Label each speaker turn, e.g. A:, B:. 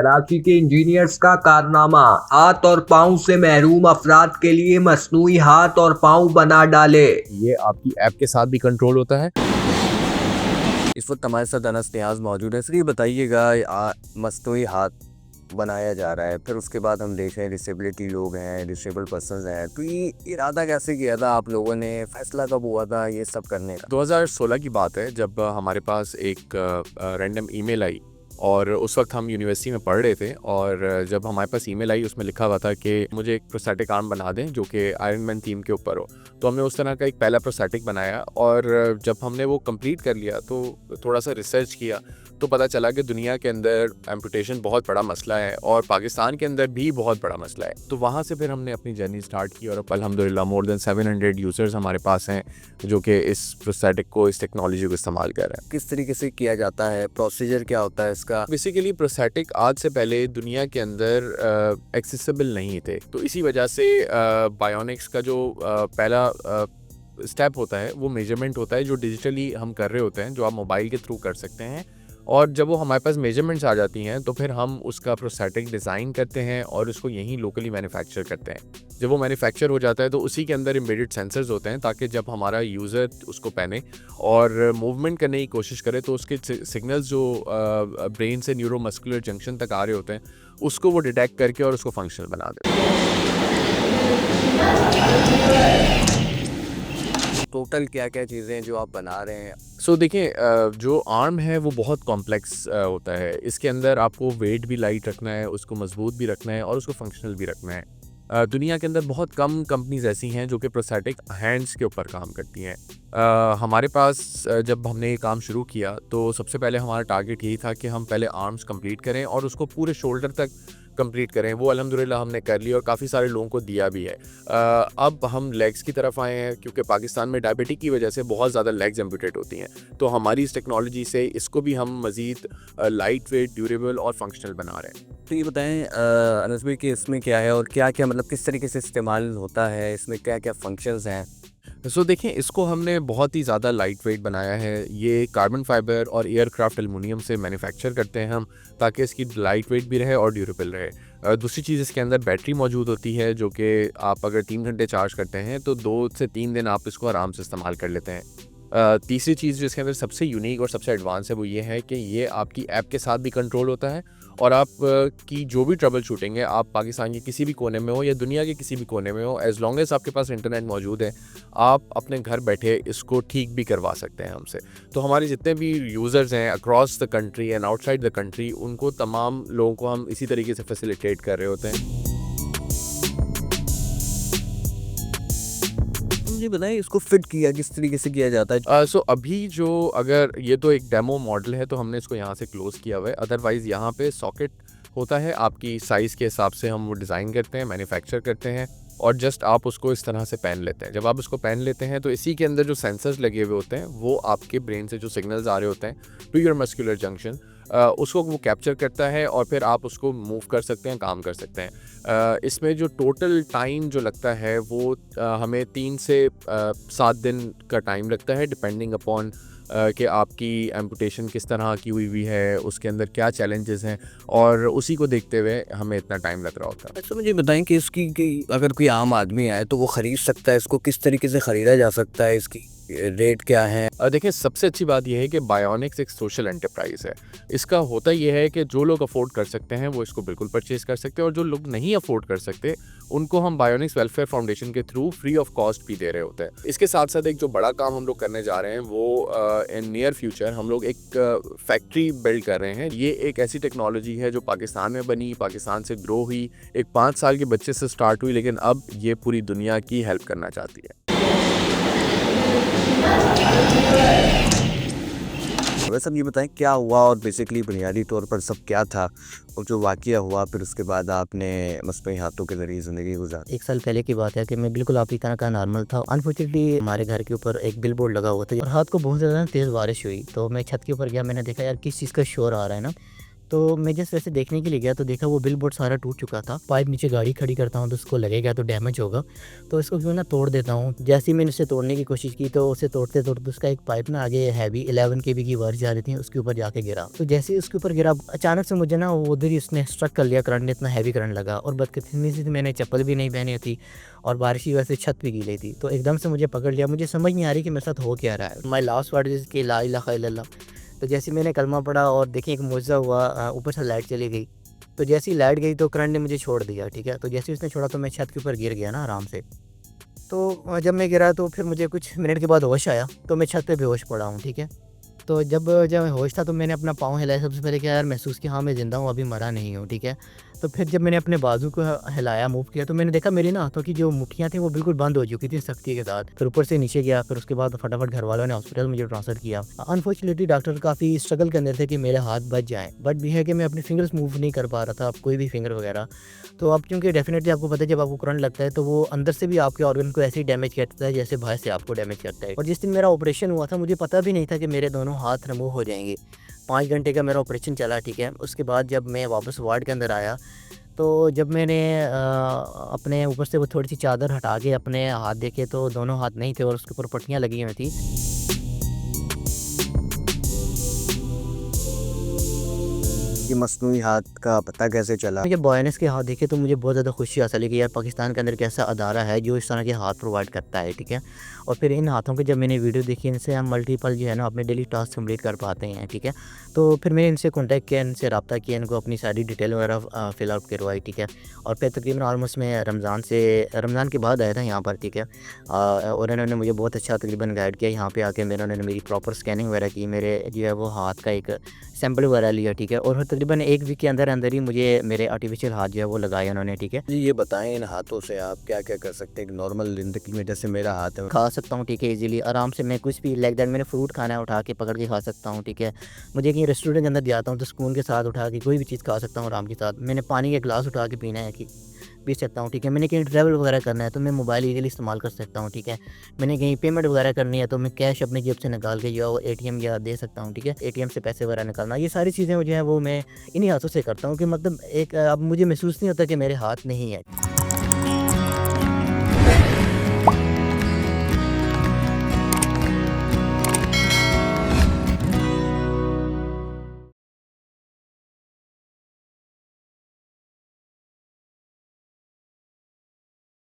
A: कराची के इंजीनियर्स का कारनामा, हाथ और पाँव से महरूम अफराद के लिए मसनूई हाथ और पाँव बना डाले।
B: ये आपकी ऐप के साथ भी कंट्रोल होता है। इस वक्त हमारे साथ अनस नियाज मौजूद है। सर ये बताइएगा, मसनूई हाथ बनाया जा रहा है, फिर उसके बाद हम देख रहे हैं डिसेबिलिटी लोग हैं, डिसेबल पर्सन्स हैं, तो ये इरादा कैसे किया था आप लोगों ने, फैसला कब हुआ था ये सब करने का? 2016 की बात है, जब हमारे पास एक रैंडम ईमेल आई और उस वक्त हम यूनिवर्सिटी में पढ़ रहे थे, और जब हमारे पास ईमेल आई उसमें लिखा हुआ था कि मुझे एक प्रोस्थेटिक आर्म बना दें जो कि आयरन मैन थीम के ऊपर हो। तो हमने उस तरह का एक पहला प्रोस्थेटिक बनाया, और जब हमने वो कंप्लीट कर लिया तो थोड़ा सा रिसर्च किया तो पता चला कि दुनिया के अंदर एम्पुटेशन बहुत बड़ा मसला है और पाकिस्तान के अंदर भी बहुत बड़ा मसला है। तो वहाँ से फिर हमने अपनी जर्नी स्टार्ट की, और अब अल्हम्दुलिल्लाह मोर देन 700 यूज़र्स हमारे पास हैं जो कि इस प्रोस्थेटिक को, इस टेक्नोलॉजी को इस्तेमाल कर रहे हैं। किस तरीके से किया जाता है, प्रोसीजर क्या होता है इसका? बेसिकली प्रोस्थेटिक आज से पहले दुनिया के अंदर एक्सेसिबल नहीं थे, तो इसी वजह से बायोनिक्स का जो पहला स्टेप होता है वो मेजरमेंट होता है, जो डिजिटली हम कर रहे होते हैं, जो आप मोबाइल के थ्रू कर सकते हैं। और जब वो हमारे पास मेजरमेंट्स आ जाती हैं तो फिर हम उसका प्रोस्थेटिक डिज़ाइन करते हैं और उसको यहीं लोकली मैन्युफैक्चर करते हैं। जब वो मैन्युफैक्चर हो जाता है तो उसी के अंदर एम्बेडेड सेंसर्स होते हैं, ताकि जब हमारा यूज़र उसको पहने और मूवमेंट करने की कोशिश करे तो उसके सिग्नल्स जो ब्रेन से न्यूरोमस्कुलर जंक्शन तक आ रहे होते हैं उसको वो डिटेक्ट करके और उसको फंक्शनल बना देते हैं। टोटल क्या क्या चीज़ें हैं जो आप बना रहे हैं? सो देखिए, जो आर्म है वो बहुत कॉम्प्लेक्स होता है। इसके अंदर आपको वेट भी लाइट रखना है, उसको मजबूत भी रखना है और उसको फंक्शनल भी रखना है। दुनिया के अंदर बहुत कम कंपनीज ऐसी हैं जो कि प्रोस्थेटिक हैंड्स के ऊपर काम करती हैं। हमारे पास जब हमने ये काम शुरू किया तो सबसे पहले हमारा टारगेट यही था कि हम पहले आर्म्स कंप्लीट करें और उसको पूरे शोल्डर तक कंप्लीट करें। वो अल्हम्दुलिल्लाह हमने कर लिया और काफ़ी सारे लोगों को दिया भी है। अब हम लेग्स की तरफ आए हैं, क्योंकि पाकिस्तान में डायबिटिक की वजह से बहुत ज़्यादा लेग्स एम्पुटेट होती हैं, तो हमारी इस टेक्नोलॉजी से इसको भी हम मज़ीद लाइट वेट, ड्यूरेबल और फंक्शनल बना रहे हैं। तो ये बताएं अनस भाई कि इसमें क्या है और क्या क्या, मतलब किस तरीके से इस्तेमाल होता है, इसमें क्या क्या फंक्शंस हैं? सो देखें, इसको हमने बहुत ही ज़्यादा लाइट वेट बनाया है। ये कार्बन फाइबर और एयरक्राफ्ट एल्युमिनियम से मैन्युफैक्चर करते हैं हम, ताकि इसकी लाइट वेट भी रहे और ड्यूरेबल रहे। दूसरी चीज़, इसके अंदर बैटरी मौजूद होती है जो कि आप अगर 3 घंटे चार्ज करते हैं तो 2 से 3 दिन आप इसको आराम से इस्तेमाल कर लेते हैं। तीसरी चीज़ जो इसके अंदर सबसे यूनिक और सबसे एडवांस है वो ये है कि ये आपकी ऐप के साथ भी कंट्रोल होता है, और आप की जो भी ट्रबल शूटिंग है, आप पाकिस्तान के किसी भी कोने में हो या दुनिया के किसी भी कोने में हो, एज़ लॉन्ग एज़ आपके पास इंटरनेट मौजूद है, आप अपने घर बैठे इसको ठीक भी करवा सकते हैं हमसे। तो हमारे जितने भी यूज़र्स हैं across the country and outside the country, उनको तमाम लोगों को हम इसी तरीके से फैसिलिटेट कर रहे होते हैं। मुझे बताएं इसको फिट किया किस तरीके से किया जाता है? सो अभी जो, अगर ये तो एक डेमो मॉडल है तो हमने इसको यहाँ से क्लोज किया हुआ है, अदरवाइज़ यहाँ पे सॉकेट होता है, आपकी साइज़ के हिसाब से हम वो डिज़ाइन करते हैं, मैन्युफैक्चर करते हैं, और जस्ट आप उसको इस तरह से पहन लेते हैं। जब आप उसको पहन लेते हैं तो इसी के अंदर जो सेंसर्स लगे हुए होते हैं वो आपके ब्रेन से जो सिग्नल्स आ रहे होते हैं टू योर मस्कुलर जंक्शन, उसको वो कैप्चर करता है और फिर आप उसको मूव कर सकते हैं, काम कर सकते हैं। इसमें जो टोटल टाइम जो लगता है वो हमें 3 से 7 दिन का टाइम लगता है, डिपेंडिंग अपॉन कि आपकी एम्पुटेशन किस तरह की हुई है, उसके अंदर क्या चैलेंजेस हैं, और उसी को देखते हुए हमें इतना टाइम लग रहा होता है। अच्छा मुझे बताएं कि इसकी अगर कोई आम आदमी आए तो वो ख़रीद सकता है इसको, किस तरीके से ख़रीदा जा सकता है, इसकी रेट क्या है? देखिए, सबसे अच्छी बात यह है कि बायोनिक्स एक सोशल एंटरप्राइज है। इसका होता यह है कि जो लोग अफोर्ड कर सकते हैं वो इसको बिल्कुल परचेज कर सकते हैं, और जो लोग नहीं अफोर्ड कर सकते उनको हम बायोनिक्स वेलफेयर फाउंडेशन के थ्रू फ्री ऑफ कॉस्ट भी दे रहे होते हैं। इसके साथ साथ एक जो बड़ा काम हम लोग करने जा रहे हैं वो इन नियर फ्यूचर हम लोग एक फैक्ट्री बिल्ड कर रहे हैं। ये एक ऐसी टेक्नोलॉजी है जो पाकिस्तान में बनी, पाकिस्तान से ग्रो हुई, एक 5 साल के बच्चे से स्टार्ट हुई, लेकिन अब ये पूरी दुनिया की हेल्प करना चाहती है। वैसे अब ये बताएं क्या हुआ और बेसिकली बुनियादी तौर पर सब क्या था, और जो वाक़या हुआ फिर उसके बाद आपने मसनूई हाथों के ज़रिए ज़िंदगी गुजारी?
C: 1 साल पहले की बात है कि मैं बिल्कुल आपकी तरह का नॉर्मल था। अनफॉर्चुनेटली हमारे घर के ऊपर एक बिल बोर्ड लगा हुआ था और रात को बहुत ज़्यादा तेज़ बारिश हुई, तो मैं छत के ऊपर गया, मैंने देखा यार किस चीज़ का शोर आ रहा है ना, तो मैं जस्ट वैसे देखने के लिए गया तो देखा वो बिल बोर्ड सारा टूट चुका था। पाइप नीचे गाड़ी खड़ी करता हूँ तो उसको लगेगा तो डैमेज होगा, तो इसको क्यों ना तोड़ देता हूँ। जैसे ही मैंने उसे तोड़ने की कोशिश की तो उसे तोड़ते तोड़ते उसका एक पाइप ना आगे हैवी 11 kV की वायर जा रही थी, उसके ऊपर जाके गिरा। तो जैसे ही उसके ऊपर गिरा अचानक से मुझे ना वो उधर ही उसने स्ट्रक कर लिया, करंट इतना हैवी करंट लगा। और बदकिस्मती से मैंने चप्पल भी नहीं पहनी थी और बारिश की वजह से छत भी गीली थी, तो एकदम से मुझे पकड़ लिया। मुझे समझ नहीं आ रही कि मेरे साथ हो क्या रहा है। माई लास्ट वर्ड इज़ कि ला इलाहा इल्लल्लाह। तो जैसे मैंने कलमा पढ़ा और देखिए एक मुआवजा हुआ, ऊपर से लाइट चली गई। तो जैसे ही लाइट गई तो करंट ने मुझे छोड़ दिया, ठीक है। तो जैसे ही उसने छोड़ा तो मैं छत के ऊपर गिर गया ना आराम से। तो जब मैं गिरा तो फिर मुझे कुछ मिनट के बाद होश आया, तो मैं छत पे बेहोश पड़ा हूँ, ठीक है। तो जब मैं होश था तो मैंने अपना पाँव हिलाया। सबसे पहले क्या यार महसूस किया, हाँ मैं ज़िंदा हूँ, अभी मरा नहीं हूँ, ठीक है। तो फिर जब मैंने अपने बाजू को हिलाया, मूव किया, तो मैंने देखा मेरी ना हाथों की जो मुट्ठियाँ थी वो बिल्कुल बंद हो चुकी थी सख्ती के साथ। फिर ऊपर से नीचे गया, फिर उसके बाद फटाफट घर वालों ने हॉस्पिटल मुझे ट्रांसफ़र किया। अनफॉर्चुनेटली डॉक्टर काफ़ी स्ट्रगल के अंदर थे कि मेरे हाथ बच जाएँ, बट भी है कि मैं अपनी फिंगर्स मूव नहीं कर पा रहा था, अब कोई भी फिंगर वगैरह। तो अब क्योंकि डेफिनेटली आपको पता है जब आपको करंट लगता है तो वो अंदर से भी आपके ऑर्गन को ऐसे ही डैमेज करता है जैसे बाहर से आपको डैमेज करता है। और जिस दिन मेरा ऑपरेशन हुआ था मुझे पता भी नहीं था कि मेरे दोनों हाथ रिमूव हो जाएंगे। 5 घंटे का मेरा ऑपरेशन चला, ठीक है। उसके बाद जब मैं वापस वार्ड के अंदर आया तो जब मैंने अपने ऊपर से वो थोड़ी सी चादर हटा के अपने हाथ देखे तो दोनों हाथ नहीं थे और उसके ऊपर पट्टियाँ लगी हुई थी।
D: कि मस्नूई हाथ का पता कैसे चला?
C: जब बॉयनेस के हाथ देखे तो मुझे बहुत ज़्यादा खुशी हासिल है कि यार पाकिस्तान के अंदर एक ऐसा अदारा है जो इस तरह के हाथ प्रोवाइड करता है, ठीक है। और फिर इन हाथों के जब मैंने वीडियो देखी, इनसे हम मल्टीपल जो है ना अपने डेली टास्क कंप्लीट कर पाते हैं, ठीक है। तो फिर मैंने इनसे कॉन्टैक्ट किया, इनसे रब्ता किया, इनको अपनी सारी डिटेल वगैरह फिल आउट करवाई, ठीक है। और फिर तकरीबन ऑलमोस्ट मैं रमज़ान के बाद आया था यहाँ पर, ठीक है। और इन्होंने मुझे बहुत अच्छा तकरीबन गाइड किया। यहाँ पे आके उन्होंने मेरी प्रॉपर स्कैनिंग वगैरह की, मेरे जो है वो हाथ का एक सैंपल वगैरह लिया, ठीक है। और तकरीबन 1 वीक के अंदर ही मुझे मेरे आर्टिफिशियल हाथ जो है वो लगाए उन्होंने, ठीक है।
D: जी ये बताएं इन हाथों से आप क्या-क्या कर सकते हैं? एक नॉर्मल ज़िंदगी में जैसे मेरा हाथ है
C: खा सकता हूँ, ठीक है, इजीली आराम से। मैं कुछ भी लाइक दैट मैंने फ्रूट खाना है उठा के पकड़ के खा सकता हूँ, ठीक है। मुझे कहीं रेस्टोरेंट के अंदर जाता हूँ तो स्पून के साथ उठा के कोई भी चीज़ खा सकता हूँ आराम के साथ। मैंने पानी का गिलास उठा के पीना है कि पी सकता हूँ, ठीक है। मैंने कहीं ट्रैवल वगैरह करना है तो मैं मोबाइल इजीली इस्तेमाल कर सकता हूँ, ठीक है। मैंने कहीं पेमेंट वगैरह करनी है तो मैं कैश अपनी जेब से निकाल के जो एटीएम या दे सकता हूँ, ठीक है। एटीएम से पैसे वगैरह निकालना, ये सारी चीज़ें जो है वो मैं इन्हीं हाथों से करता हूँ कि मतलब एक अब मुझे महसूस नहीं होता कि मेरे हाथ नहीं है।